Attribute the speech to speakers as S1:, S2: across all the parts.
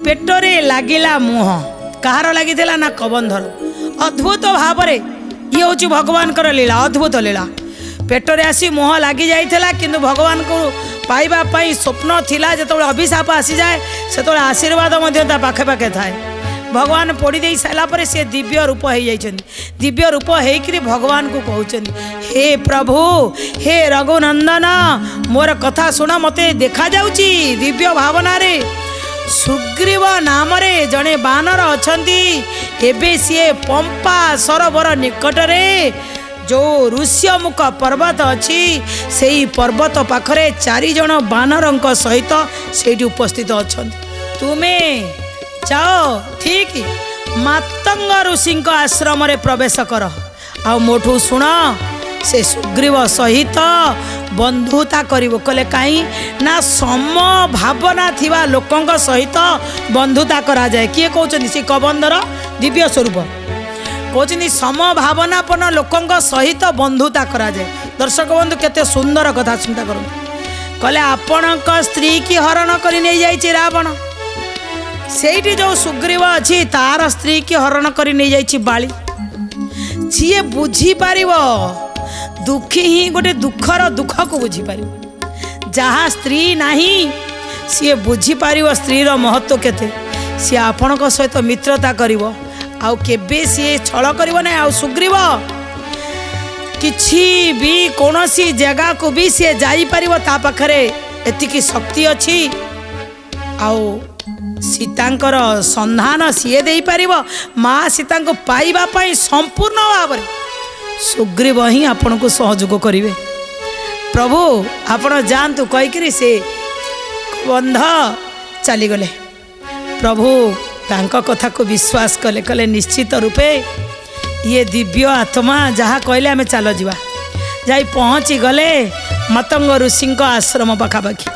S1: पेटरे लागिला मुह कहार लगी ना कबंधर अद्भुत भाव ये हूँ भगवान लीला अद्भुत लीला पेटरे आसी मुह लगी जाइला किंतु भगवान को पाइबापी स्वप्न थिला जो अभिशाप आसी जाए से आशीर्वाद पाखे पाखे थाए भगवान पोड़ी दे सारा पर से दिव्य रूप हो जाइए दिव्य रूप होकर भगवान को कहते हे प्रभु हे रघुनंदन मोर कथा शुण मते देखा जाउची दिव्य भावना रे सुग्रीव नाम रे जड़े बानर अछंती एबे सी पंपा सरोवर निकट रे जो ऋष्यमुख पर्वत अच्छी से पर्वत पाखरे 4 जन बानर सहित से उपस्थित अच्छा तुम्हें जाओ ठीक मातंग ऋषि आश्रम रे प्रवेश कर आ मोठू शुण से सुग्रीव सहित बंधुता करिवो कले काई ना सम भावना थिबा लोकंक सहित बंधुता करा जाए किए कहउछन से कबंधर दिव्य स्वरूप कहउछन सम भावनापन लोकंक सहित बंधुता करा जाए। दर्शक बंधु केते सुंदर कथा चिंता करूँ कले आपणक स्त्री की हरण करि नै जाइछि रावण सेठी जो सुग्रीव अच्छी तार स्त्री की हरण करि नै जाइछि बाली जी बुझी पारिबो दुखी ही गोटे दुखर दुख को बुझी पारिबो जहाँ स्त्री नहीं सी बुझी पारिबो स्त्री रो महत्व केते सी आपणक सहित मित्रता करिवो आउ केबे सी छल करिवो नै आउ सुग्रीव किछि भी कोनोसी जगह को भी सी जाई पारिबो ता पाखरे एतिकी शक्ति अछि आउ सीतांकर संधान सीए दे पारिबो माँ सीता को पाइबा पई संपूर्ण भाव सुग्रीव ही आपण को सहयोग करिवे प्रभु आपण जानतु कहीकि से बंध चली गले प्रभु तांका कथा को विश्वास कले कले निश्चित रूपे ये दिव्य आत्मा जहाँ कहले आमे चल जीवा जाई पहुँची गले मतंग ऋषि आश्रम पाखापाखि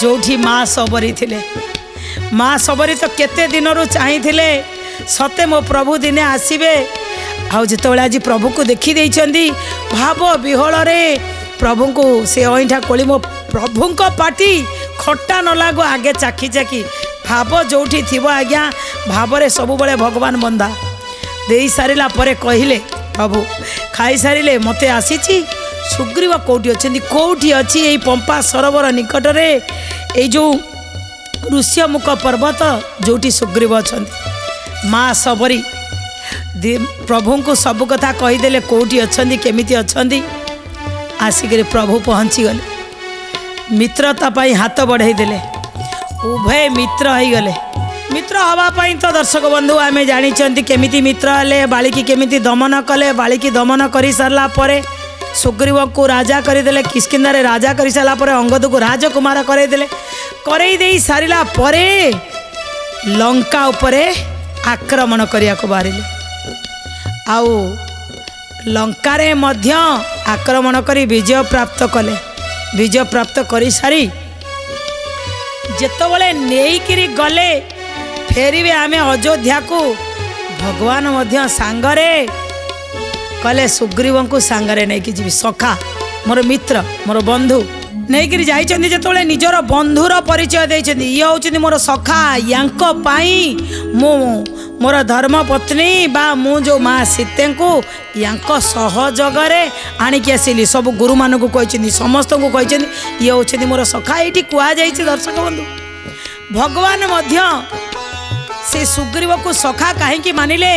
S1: जोठी माँ सबरी थिले माँ सबरी तो केते दिन चाहिए सते मो प्रभु दिने आसबे आउ जिते आज प्रभु को देखी देइछंदी भाव विहल रे प्रभु को से अईठा कोली मो प्रभु को पाटी खट्टा न लागो आगे चाखी चाखी भाव जोठी थिबो आज्ञा भाव रे सब बळे भगवान बंदा देई सारिला परे कहिले प्रभु खाई सारिले मते आसीची सुग्रीव कोठी अछि एई पंपा सरोवर निकट रे ए जो ऋष्यमुख पर्वत जोटी सुग्रीव अच्छा माँ सबरी प्रभु को सब कथा कहीदेले कौटी अच्छा केमिति अच्छा आसिक प्रभु पहुँची गले मित्रता पाई हाथ बढ़ाई देले उभय मित्र हो गले मित्र हवापाई तो दर्शक बंधु आम जानी केमिति मित्र हेले बालिकी केमिति दमन कले बालिकी दमन कर सारा पर सुग्रीव को राजा करदेले किष्किंधा राजा कर सारा पर अंगद को राजकुमार करदेले करई सारा परे लंका उपरे आक्रमण करिया को बाहरिले आउ लंका रे मध्य आक्रमण करी विजय प्राप्त कले विजय प्राप्त करी सारी जेतबले नेइकिरी गले फेरिबे आमे अयोध्या को भगवान मध्य सांगरे कले सुग्रीव को सांगरे नहीं कि जीवी सखा मोर मित्र मोर बंधु नहीं कि जाइछन्ति जेतबले निजर बंधुर परिचय देइछन्ति ये होउछन्ति मोर सखा यांको पाई मोर धर्म पत्नी बा मु जो माँ सीते को यांको सहजगरे आनिक आसिली सब गुरु मान को कहते समस्त को कहते ये होउछन्ति मोर सखा ये कह जाइए दर्शक बंधु भगवान मध्य से सुग्रीव को सखा कहीं मानिले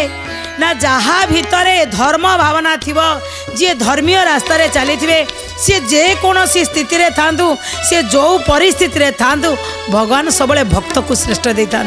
S1: ना जहाँ भितरे धर्म भावना थिबो जे धर्मीय रास्ता रे चली थे सी जे कौनसी स्थिति रे थांतु सी जो परिस्थिति रे थांतु भगवान सबले भक्त को श्रेष्ठ दे था।